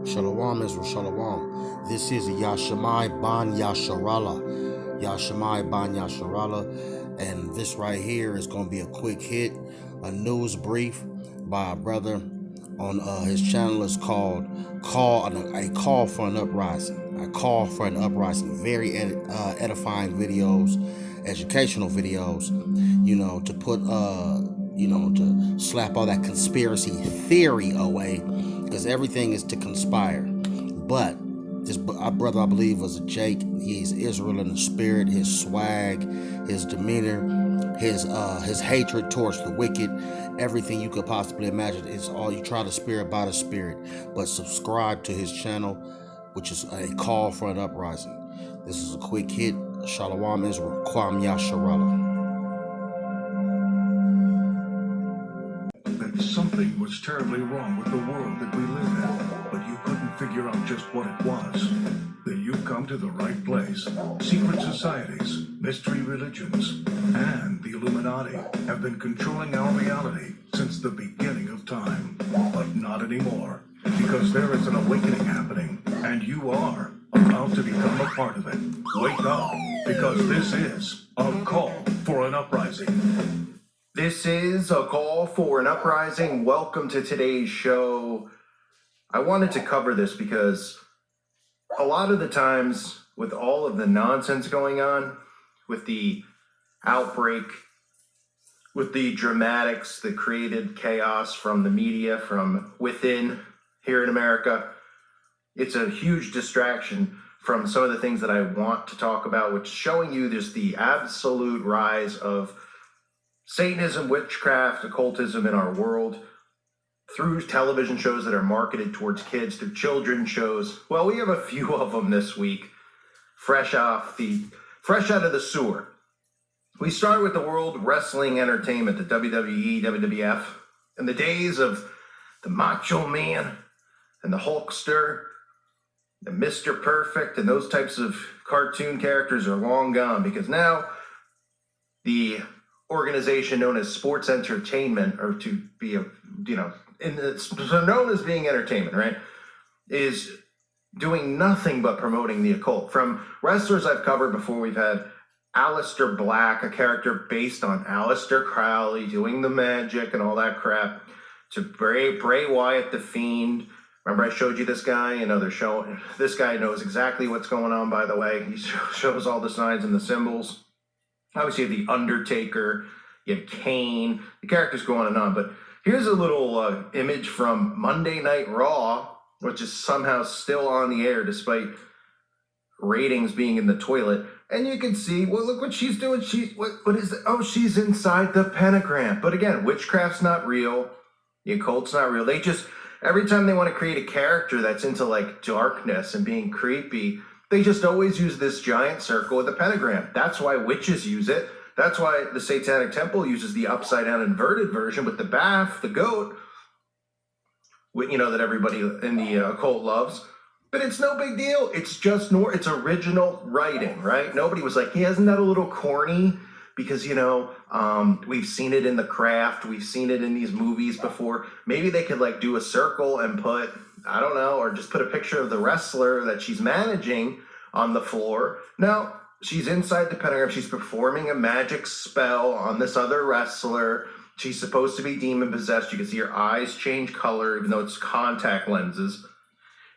Shalom Israel, Shalom. This is Yashamai Ban Yasharala. Yashamai Ban Yasharala. And this right here is going to be a quick hit, a news brief by a brother on his channel. Is called a Call for an Uprising. A Call for an Uprising. Very edifying videos, educational videos, to put, to slap all that conspiracy theory away, because everything is to conspire. But this brother, I believe, was a Jake. He's Israel in the spirit. His swag, his demeanor, his hatred towards the wicked, everything you could possibly imagine. It's all you try to spirit by the spirit. But subscribe to his channel, which is a Call for an Uprising. This is a quick hit. Shalom Israel. Kwam Yasharala. Something was terribly wrong with the world that we live in, but you couldn't figure out just what it was. Then you've come to the right place. Secret societies, mystery religions, and the Illuminati have been controlling our reality since the beginning of time. But not anymore, because there is an awakening happening, and you are about to become a part of it. Wake up, because this is a call for an uprising. This is a call for an uprising. Welcome to today's show. I wanted to cover this because a lot of the times, with all of the nonsense going on, with the outbreak, with the dramatics, the created chaos from the media, from within here in America, it's a huge distraction from some of the things that I want to talk about, which is showing you there's the absolute rise of Satanism, witchcraft, occultism in our world through television shows that are marketed towards kids, through children's shows. Well, we have a few of them this week, fresh out of the sewer. We start with the World Wrestling Entertainment, the WWE, WWF, in the days of the Macho Man and the Hulkster, the Mr. Perfect, and those types of cartoon characters are long gone, because now the organization known as sports entertainment, or to be known as being entertainment, right, is doing nothing but promoting the occult. From wrestlers I've covered before, we've had Aleister Black, a character based on Aleister Crowley, doing the magic and all that crap, to Bray Wyatt, the Fiend. Remember I showed you this guy? This guy knows exactly what's going on, by the way. He shows all the signs and the symbols. Obviously, you have The Undertaker, you have Kane, the characters go on and on. But here's a little image from Monday Night Raw, which is somehow still on the air despite ratings being in the toilet. And you can see, well, look what she's doing. What is it? Oh, she's inside the pentagram. But again, witchcraft's not real. The occult's not real. Every time they want to create a character that's into like darkness and being creepy, they just always use this giant circle with a pentagram. That's why witches use it. That's why the Satanic Temple uses the upside down inverted version with the bath, the goat, that everybody in the occult loves. But it's no big deal. It's just it's original writing, right? Nobody was like, isn't that a little corny? Because, we've seen it in The Craft. We've seen it in these movies before. Maybe they could do a circle and put, I don't know, or just put a picture of the wrestler that she's managing on the floor. No, she's inside the pentagram. She's performing a magic spell on this other wrestler. She's supposed to be demon possessed. You can see her eyes change color, even though it's contact lenses.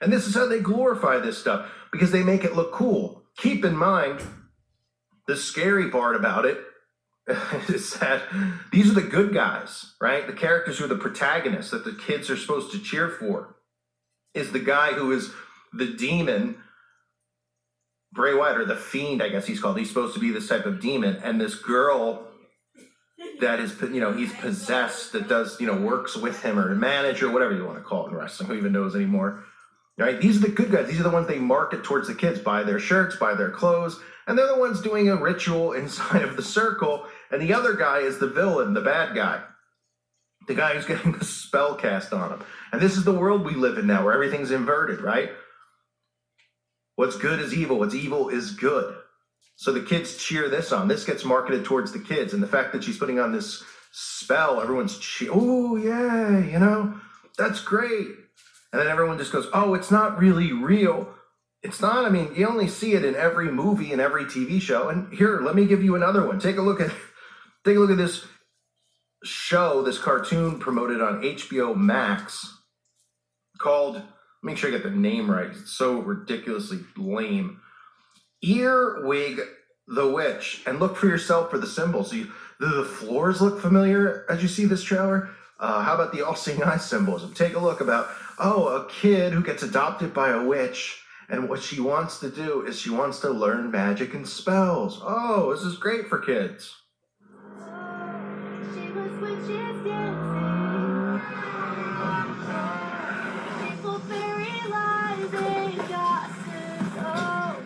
And this is how they glorify this stuff, because they make it look cool. Keep in mind, the scary part about it is that these are the good guys, right? The characters who are the protagonists that the kids are supposed to cheer for is the guy who is the demon, Bray Wyatt, or the Fiend, I guess he's called. He's supposed to be this type of demon. And this girl that is, he's possessed, that does, works with him, or a manager, whatever you want to call it in wrestling. Who even knows anymore? Right? These are the good guys. These are the ones they market towards the kids. Buy their shirts, buy their clothes. And they're the ones doing a ritual inside of the circle. And the other guy is the villain, the bad guy. The guy who's getting the spell cast on him. And this is the world we live in now, where everything's inverted, right? What's good is evil. What's evil is good. So the kids cheer this on. This gets marketed towards the kids. And the fact that she's putting on this spell, everyone's oh, yeah, that's great. And then everyone just goes, oh, it's not really real. It's not. I mean, you only see it in every movie and every TV show. And here, let me give you another one. Take a look at this show, this cartoon promoted on HBO Max called, make sure I get the name right. It's so ridiculously lame. Earwig the Witch. And look for yourself for the symbols. Do the floors look familiar as you see this trailer? How about the all-seeing eye symbolism? Take a look about, a kid who gets adopted by a witch, and what she wants to do is she wants to learn magic and spells. Oh, this is great for kids. She was witches dancing. People realizing gossips. Oh.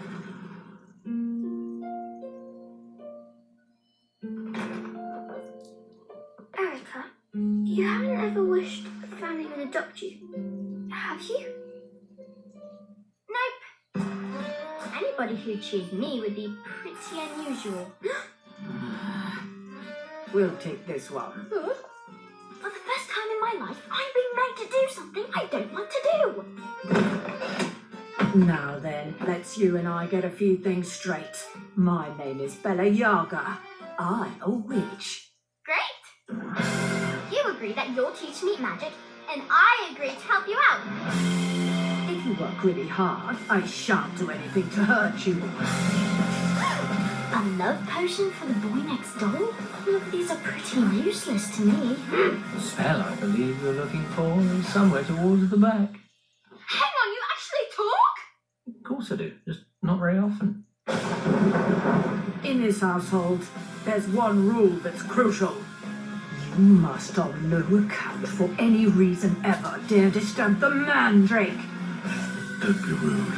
Erica, you haven't ever wished a family would adopt you, have you? Nope. Anybody who'd choose me would be pretty unusual. We'll take this one. For the first time in my life, I'm being made to do something I don't want to do. Now then, let's you and I get a few things straight. My name is Bella Yaga. I'm a witch. Great! You agree that you'll teach me magic, and I agree to help you out. If you work really hard, I shan't do anything to hurt you. A love potion for the boy next door? Look, these are pretty useless to me. The spell I believe you're looking for is somewhere towards the back. Hang on, you actually talk? Of course I do, just not very often. In this household, there's one rule that's crucial. You must on no account for any reason ever dare disturb the mandrake. Don't be rude.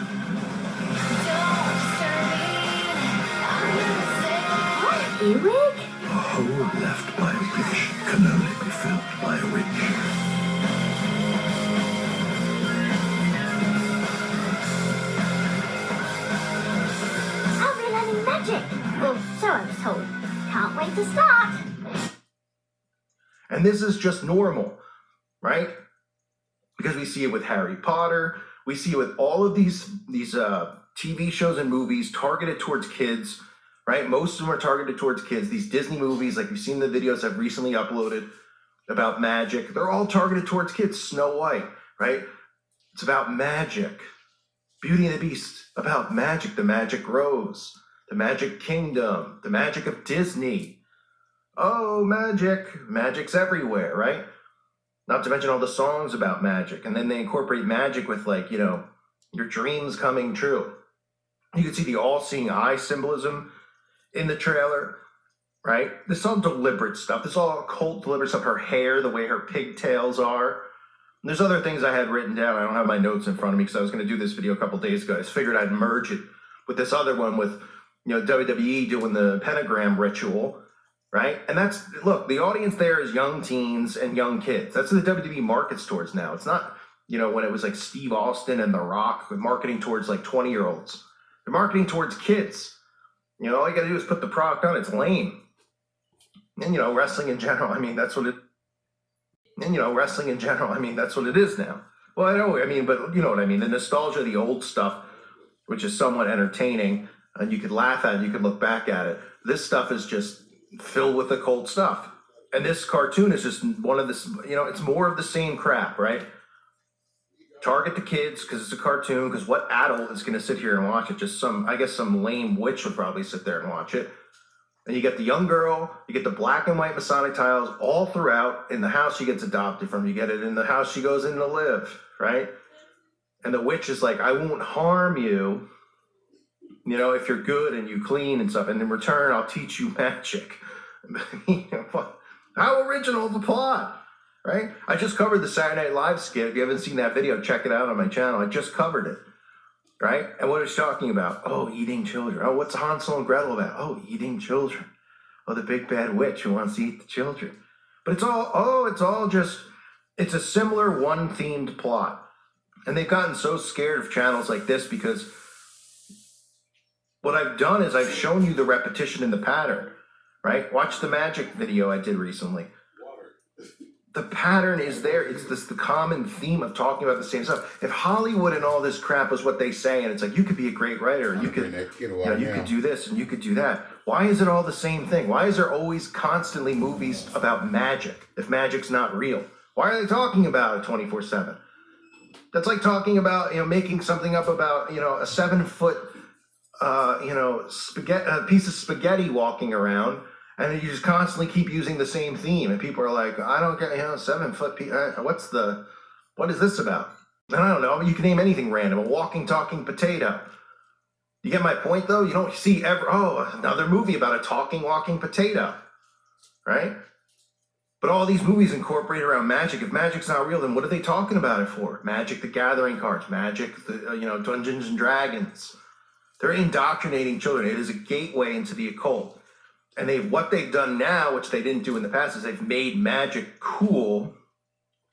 What, Earwig? A hole left by a witch can only be filled by a witch. I'll be learning magic. Well, so I was told. Can't wait to start. And this is just normal, right? Because we see it with Harry Potter. We see it with all of these TV shows and movies targeted towards kids, right? Most of them are targeted towards kids. These Disney movies, like you've seen the videos I've recently uploaded about magic, they're all targeted towards kids. Snow White, right? It's about magic. Beauty and the Beast, about magic, the magic rose, the magic kingdom, the magic of Disney. Oh, magic. Magic's everywhere, right? Not to mention all the songs about magic. And then they incorporate magic with, like, your dreams coming true. You can see the all-seeing eye symbolism in the trailer, right? This is all deliberate stuff. This is all occult deliberate stuff. Her hair, the way her pigtails are. And there's other things I had written down. I don't have my notes in front of me because I was going to do this video a couple days ago. I just figured I'd merge it with this other one with, WWE doing the pentagram ritual. Right? And look, the audience there is young teens and young kids. That's what the WWE markets towards now. It's not, when it was like Steve Austin and The Rock with marketing towards like 20-year-olds. They're marketing towards kids. All you got to do is put the product on. It's lame. And, wrestling in general, that's what it is now. Well, I know, but you know what I mean. The nostalgia of the old stuff, which is somewhat entertaining, and you could laugh at it, you could look back at it. This stuff is just filled with occult stuff. And this cartoon is just one of this, it's more of the same crap, right? Target the kids because it's a cartoon, because what adult is going to sit here and watch it? Just some lame witch would probably sit there and watch it. And you get the young girl, you get the black and white Masonic tiles all throughout. In the house she gets adopted from, you get it in the house she goes in to live, right? And the witch is like, I won't harm you, if you're good and you clean and stuff. And in return, I'll teach you magic. How original the plot, right? I just covered the Saturday Night Live skit. If you haven't seen that video, check it out on my channel. I just covered it, right? And what is she talking about? Oh, eating children. Oh, what's Hansel and Gretel about? Oh, eating children. Oh, the big bad witch who wants to eat the children. But it's a similar one-themed plot. And they've gotten so scared of channels like this because what I've done is I've shown you the repetition in the pattern, right? Watch the magic video I did recently. the pattern is there. It's the common theme of talking about the same stuff. If Hollywood and all this crap was what they say, and it's like, you could be a great writer, you could, you could do this and you could do that. Why is it all the same thing? Why is there always constantly movies about magic if magic's not real? Why are they talking about it 24/7? That's like talking about, making something up about, a 7-foot, spaghetti, a piece of spaghetti walking around, and you just constantly keep using the same theme, and people are like, I don't get, 7-foot, what is this about? And I don't know, you can name anything random, a walking, talking potato. You get my point, though? You don't see another movie about a talking, walking potato, right? But all these movies incorporate around magic. If magic's not real, then what are they talking about it for? Magic the Gathering cards, Magic, Dungeons and Dragons. They're indoctrinating children. It is a gateway into the occult. And what they've done now, which they didn't do in the past, is they've made magic cool,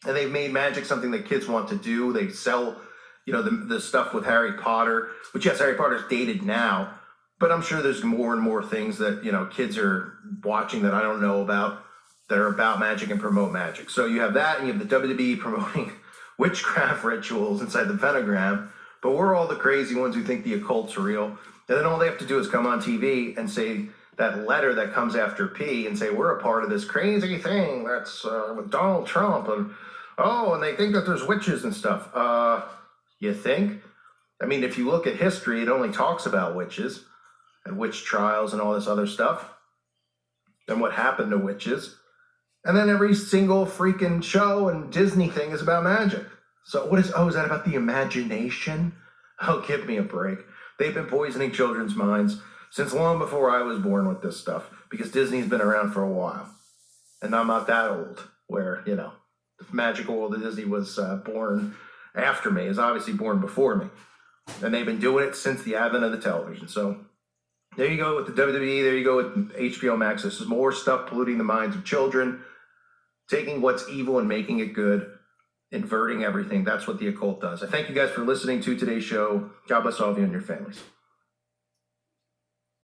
and they've made magic something that kids want to do. They sell, the stuff with Harry Potter, which, yes, Harry Potter's dated now, but I'm sure there's more and more things that, kids are watching that I don't know about that are about magic and promote magic. So you have that, and you have the WWE promoting witchcraft rituals inside the pentagram, but we're all the crazy ones who think the occult's real. And then all they have to do is come on TV and say that letter that comes after P and say, we're a part of this crazy thing that's with Donald Trump, and they think that there's witches and stuff. You think? I mean, if you look at history, it only talks about witches and witch trials and all this other stuff, and what happened to witches. And then every single freaking show and Disney thing is about magic. So is that about the imagination? Oh, give me a break. They've been poisoning children's minds since long before I was born with this stuff, because Disney's been around for a while. And I'm not that old, where, the magical world of Disney was born after me, is obviously born before me. And they've been doing it since the advent of the television. So there you go with the WWE, there you go with HBO Max. This is more stuff polluting the minds of children, taking what's evil and making it good, inverting everything. That's what the occult does. I thank you guys for listening to today's show. God bless all of you and your families.